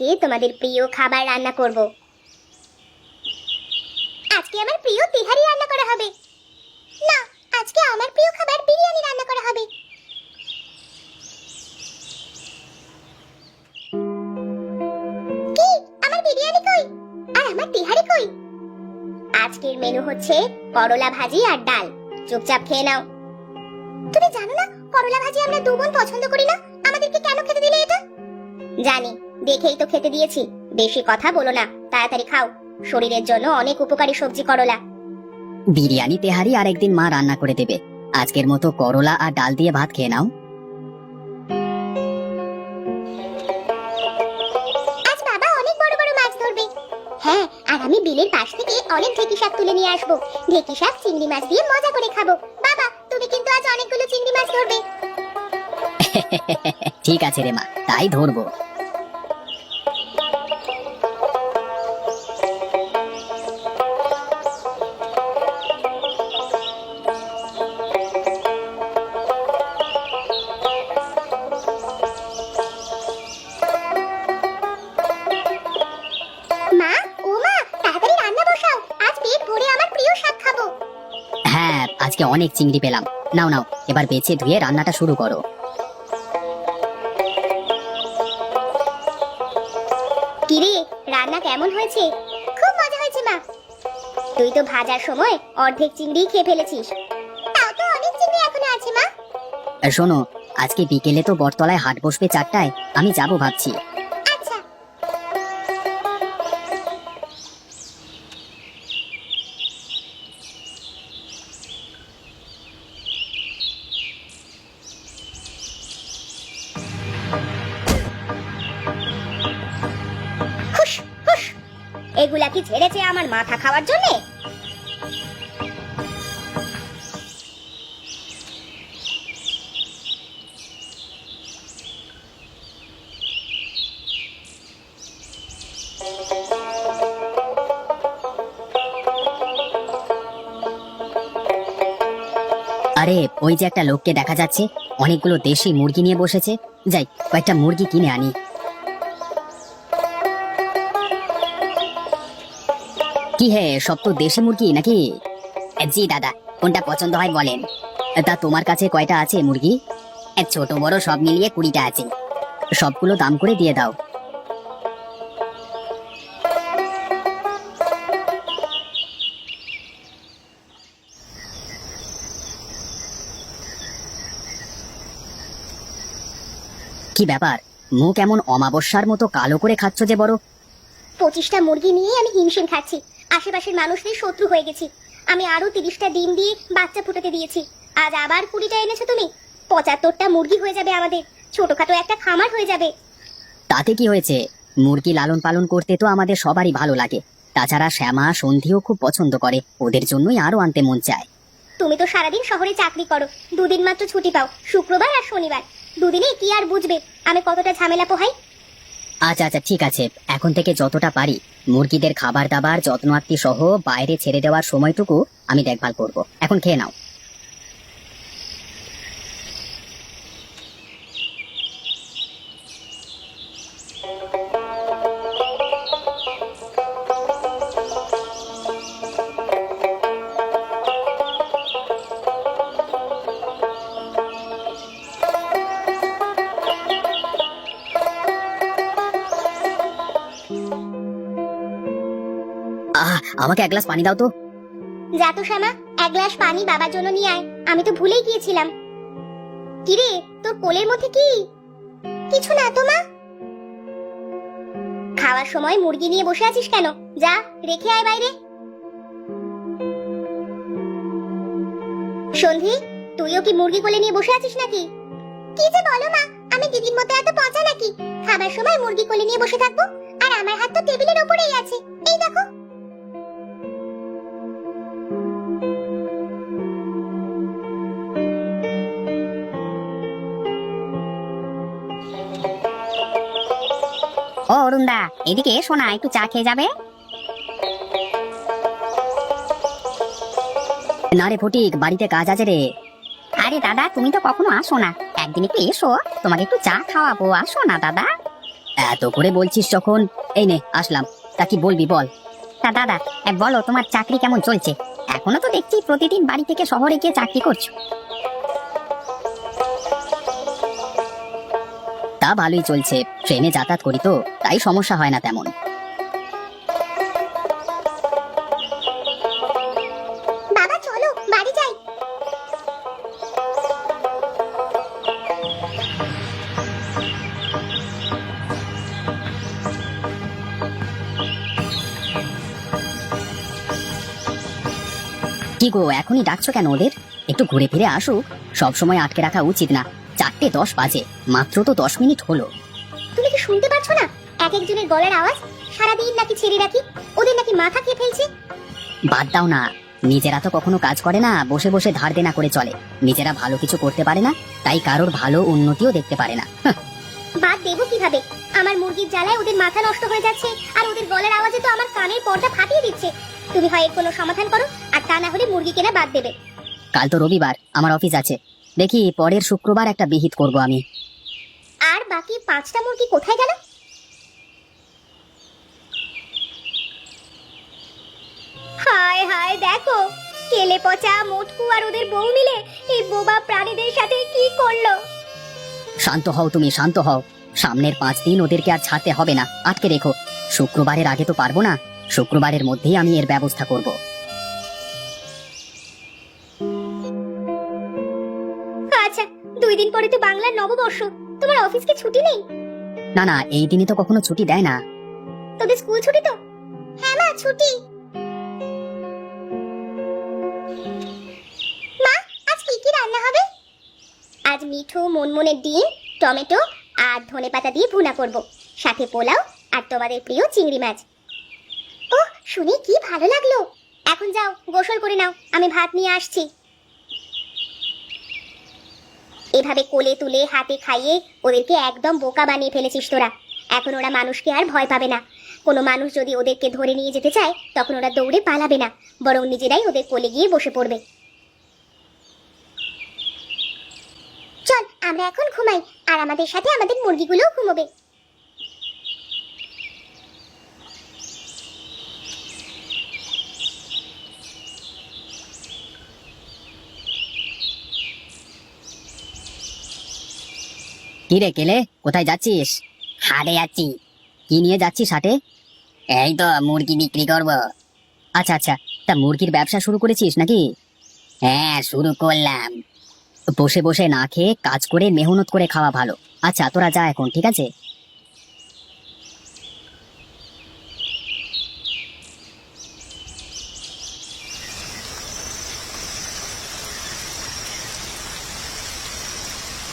আজকে তোমাদের প্রিয় খাবার রান্না করব। আজকে আমার প্রিয় তিহারি রান্না করা হবে। না, আজকে আমার প্রিয় খাবার বিরিয়ানি রান্না করা হবে। কি, আমার বিরিয়ানি কই? আর আমার তিহারি কই? আজকের মেনু হচ্ছে করলা ভাজি আর ডাল। চুপচাপ খেয়ে নাও। তুমি জানো না করলা ভাজি আমরা দু বোন পছন্দ করি না? আমাদেরকে কেন খেতে দিলে এটা? জানি, দেখেই তো খেতে দিয়েছি। বেশি কথা বলো না, তাড়াতাড়ি খাও। শরীরের জন্য অনেক উপকারী সবজি করলা। বিরিয়ানি তেহারি আর একদিন মা রান্না করে দেবে। আজকের মতো করলা আর ডাল দিয়ে ভাত খেয়ে নাও। আজ বাবা অনেক বড় বড় মাছ ধরবে। হ্যাঁ, আর আমি বিলের পাশ থেকে অনেক ঢেঁকি শাক তুলে নিয়ে আসবো। ঢেঁকি শাক চিংড়ি মাছ দিয়ে মজা করে খাবো। বাবা, তুমি কিন্তু আজ অনেকগুলো চিংড়ি মাছ ধরবে। ঠিক আছে রে মা, তাই ধরবো। মা, ও মা, তাড়াতাড়ি রান্না বসাও। আজ পেট ভরে আমার প্রিয় শাক খাবো। হ্যাঁ, আজকে অনেক চিংড়ি পেলাম। নাও নাও, এবার বেছে ধুয়ে রান্নাটা শুরু করো। কিরে, রান্না কেমন হয়েছে? খুব মজা হয়েছে মা। তুই তো ভাজার সময় অর্ধেক চিংড়ি খেয়ে ফেলেছিস। তাও তো অনেক চিংড়ি এখনো আছে মা। আর শোনো, আজকে বিকেলে তো বটতলায় হাট বসবে 4টায়। আমি যাব ভাবছি। আচ্ছা। হুশ হুশ, এগুলা কি ছেড়েছে আমার মাথা খাওয়ার জন্যে? আরে, ওই যে একটা লোককে দেখা যাচ্ছে, অনেকগুলো দেশি মুরগি নিয়ে বসেছে। যাই, কয়েকটা মুরগি কিনে আনি। কি হে, সব তো দেশি মুরগি নাকি? জি দাদা, কোনটা পছন্দ হয় বলেন। তা তোমার কাছে কয়টা আছে মুরগি? ছোট বড় সব মিলিয়ে 20টা আছে। সবগুলো দাম করে দিয়ে দাও। কি ব্যাপার, মুখ এমন অমাবস্যার মতো কালো করে খাচ্ছ যে বড়? 25টা মুরগি নিয়ে আমি হিমশিম খাচ্ছি। আশেপাশের মানুষদের শত্রু হয়ে গেছি। আমি আরো 30টা ডিম দিয়ে বাচ্চা ফুটাতে দিয়েছি। আজ আবার 20টা এনেছো তুমি। 75টা মুরগি হয়ে যাবে আমাদের। ছোটখাটো একটা খামার হয়ে যাবে। তাতে কি হয়েছে? মুরগি লালন পালন করতে তো আমাদের সবারই ভালো লাগে। তাছাড়া শ্যামা সন্ধিও খুব পছন্দ করে, ওদের জন্যই আরো আনতে মন চায়। তুমি তো সারাদিন শহরে চাকরি করো, দুদিন মাত্র ছুটি পাও, শুক্রবার আর শনিবার। দুদিনে কি আর বুঝবে আমি কতটা ঝামেলা পোহাই। আচ্ছা আচ্ছা, ঠিক আছে, এখন থেকে যতটা পারি মুরগিদের খাবার দাবার যত্ন আত্তি সহ বাইরে ছেড়ে দেওয়ার সময়টুকু আমি দেখভাল করব। এখন খেয়ে নাও। আমাকে 1 গ্লাস পানি দাও তো। যা তো শ্যামা, 1 গ্লাস পানি বাবার জন্য নিয়ে আয়। আমি তো ভুলেই গিয়েছিলাম। কিরে, তোর কোলের মধ্যে কি? কিছু না তো মা। খাওয়ার সময় মুরগি নিয়ে বসে আছিস কেন? যা, রেখে আয় বাইরে। সন্ধি, তুইও কি মুরগি কোলে নিয়ে বসে আছিস নাকি? কি যে বলো মা, আমি দিদির মতো এত পচা নাকি? খাবার সময় মুরগি কোলে নিয়ে বসে থাকবো? আর আমার হাত তো টেবিলের উপরেই আছে, এই দেখো। ও অরুণদা, এদিকে এসো না, একটু চা খেয়ে যাবে। না রে ফটিক, বাড়িতে কাজ আছে রে। আরে দাদা, তুমি তো কখনো আসো না, একদিন একটু এসো, তোমাকে একটু চা খাওয়াবো, আসো না দাদা। এত করে বলছিস যখন, এই নে আসলাম। তা কি বলবি বল। তা দাদা, বলো তোমার চাকরি কেমন চলছে? এখনো তো দেখছি প্রতিদিন বাড়ি থেকে শহরে গিয়ে চাকরি করছো। তা ভালোই চলছে, ট্রেনে যাতায়াত করি তো, তাই সমস্যা হয় না তেমন। বাবা চলো বাড়ি যাই। কি গো, এখনই ডাকছো কেন ওদের? একটু ঘুরে ফিরে আসুক, সব সময় আটকে রাখা উচিত না। 4:10 বাজে, মাত্র তো 10 মিনিট হলো। তুমি কি শুনতে পাচ্ছ না এক একজনের গলার আওয়াজ? সারাদিন নাকি ছেড়ে রাখি, ওদের নাকি মাথা খেয়ে ফেলছে। বাদ দাও না, নিজেরা তো কখনো কাজ করে না, বসে বসে ধার দেনা করে চলে। নিজেরা ভালো কিছু করতে পারে না, তাই কারোর ভালো উন্নতিও দেখতে পারে না। বাদ দেবো কিভাবে? আমার মুরগির জ্বালায় ওদের মাথা নষ্ট হয়ে যাচ্ছে, আর ওদের গলার আওয়াজে তো আমার কানের পর্দা ফাটিয়ে দিচ্ছে। তুমি হয় এর কোনো সমাধান করো, আর তা না হলে মুরগি কেনা বাদ দেবে। কাল তো রবিবার, আমার অফিস আছে, দেখি পরের শুক্রবার একটা বিহিত করব আমি। আর বাকি 5টা মুরগি কোথায় গেল? হায় হায়, দেখো কেলে পচা, মোটকু আর ওদের বউ মিলে এই বোবা প্রাণীদের সাথে কি করলো। শান্ত হও তুমি, শান্ত হও। সামনের 5 দিন ওদেরকে আর ছাড়তে হবে না, আটকে রেখো। শুক্রবারের আগে তো পারবো না, শুক্রবারের মধ্যেই আমি এর ব্যবস্থা করব। আচ্ছা, 2 দিন পরে তো বাংলার নববর্ষ, তোমার অফিস কি ছুটি নেই? না না, এই দিনে তো কখনো ছুটি দেয় না। তোদের স্কুল ছুটি তো? হ্যাঁ মা, ছুটি। মা, আজ কি কি রান্না হবে? আজ মিঠু মুনমুনের ডিম, টমেটো আর ধনেপাতা দিয়ে ভুনা করব, সাথে পোলাও আর তোমাদের প্রিয় চিংড়ি মাছ। ওহ, শুনে কি ভালো লাগলো। এখন যাও গোসল করে নাও, আমি ভাত নিয়ে আসছি। এভাবে কোলে তুলে হাতে খাইয়ে ওদেরকে একদম বোকা বানিয়ে ফেলেছিস তোরা। এখন ওরা মানুষকে আর ভয় পাবে না। কোনো মানুষ যদি ওদেরকে ধরে নিয়ে যেতে চায়, তখন ওরা দৌড়ে পালাবে না, বরং নিজেরাই ওদের কোলে গিয়ে বসে পড়বে। চল আমরা এখন ঘুমাই, আর আমাদের সাথে আমাদের মুরগিগুলোও ঘুমোবে। কি রে কেলে, কোথায় যাচ্ছিস? হাটে যাচ্ছি। কি নিয়ে যাচ্ছিস হাটে? এই তো মুরগি বিক্রি করব। আচ্ছা আচ্ছা, তা মুরগির ব্যবসা শুরু করেছিস নাকি? হ্যাঁ, শুরু করলাম। বসে বসে না খেয়ে কাজ করে মেহনত করে খাওয়া ভালো। আচ্ছা তোরা যা এখন, ঠিক আছে?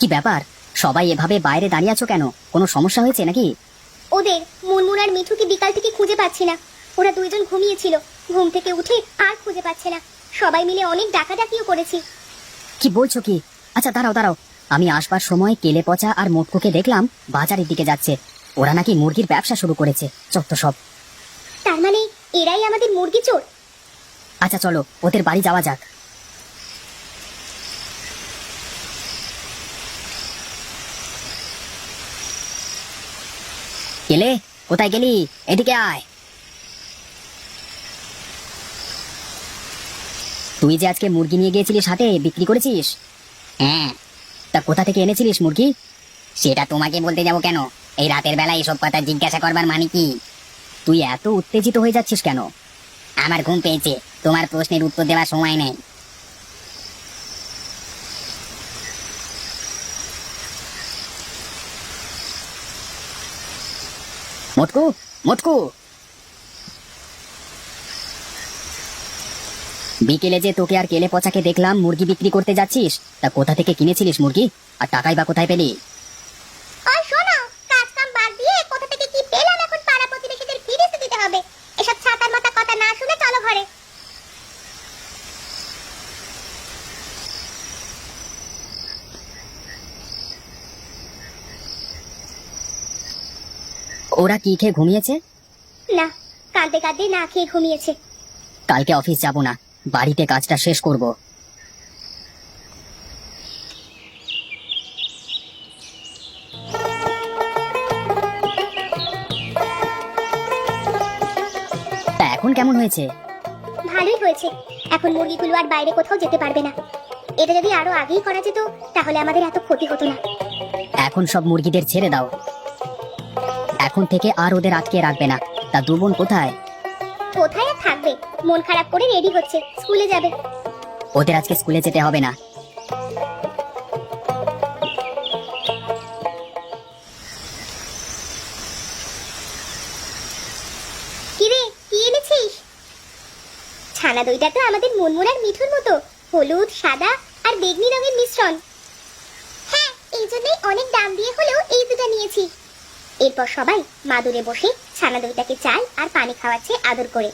কি ব্যাপার, সবাই এভাবে বাইরে দাঁড়িয়ে আছো কেন? কোনো সমস্যা হয়েছে নাকি? ওদের মুনমুন আর মিঠুকে বিকাল থেকে খুঁজে পাচ্ছি না। ওরা 2 জন ঘুমিয়েছিল, ঘুম থেকে উঠে আর খুঁজে পাচ্ছে না। সবাই মিলে অনেক ডাকাডাকিও করেছি। কি বলছো কি? আচ্ছা দাঁড়াও দাঁড়াও, আমি আসবার সময় কেলে পচা আর মোটকুকে দেখলাম বাজারের দিকে যাচ্ছে। ওরা নাকি মুরগির ব্যবসা শুরু করেছে, চত্ব সব। তার মানে এরাই আমাদের মুরগি চোর। আচ্ছা চলো ওদের বাড়ি যাওয়া যাক। কেলে, কোথায় গেলি? এদিকে আয়। তুই যে আজকে মুরগি নিয়ে গিয়েছিলিস হাটে, বিক্রি করেছিস? হ্যাঁ, তা কোথা থেকে এনেছিলিস মুরগি? সেটা তোমাকে বলতে যাব কেন? এই রাতের বেলা এসব কথা জিজ্ঞাসা করবার মানে কি? তুই এত উত্তেজিত হয়ে যাচ্ছিস কেন? আমার ঘুম পেয়েছে, তোমার প্রশ্নের উত্তর দেওয়ার সময় নেই। মোটকু, মোটকু, বিকেলে যে তোকে আর কেলে পচাকে দেখলাম মুরগি বিক্রি করতে যাচ্ছিস, তা কোথা থেকে কিনেছিলিস মুরগি? আর টাকাই বা কোথায় পেলি? আর শোনো, কাজ কাম বাদ দিয়ে কোথা থেকে কি পেলাম এখন পাড়া প্রতিবেশীদের ফিরিয়ে দিতে হবে। এসব ছাতার মাথা কথা না শুনে চলো ঘরে। ওরা কি খেয়ে ঘুমিয়েছে? না, কাঁদতে কাঁদতে না খেয়ে ঘুমিয়েছে। কালকে অফিস যাব না, বাড়িতে কাজটা শেষ করব। এখন কেমন হয়েছে? ভালোই হয়েছে। এখন মুরগিগুলো আর বাইরে কোথাও যেতে পারবে না। এটা যদি আরো আগেই করা যেত তাহলে আমাদের এত ক্ষতি হতো না। এখন সব মুরগিদের ছেড়ে দাও। এখন থেকে আর ওদের আটকে রাখবে না। তা দু বোন কোথায়? কোথায় আর থাকবে, মন খারাপ করে রেডি হচ্ছে, স্কুলে যাবে। ওদের আজকে স্কুলে যেতে হবে না। কিরে, কি এনেছিস? ছানা দইটা তো আমাদের মুনমুন আর মিঠুর মতো, হলুদ, সাদা আর বেগনি রঙের মিশ্রণ। হ্যাঁ, এই জন্যই অনেক দাম দিয়ে হলেও এই দুটো নিয়েছি। এরপর সবাই মাদুরে বসে ছানা দইটাকে চাল আর পানি খাওয়াচ্ছে আদর করে।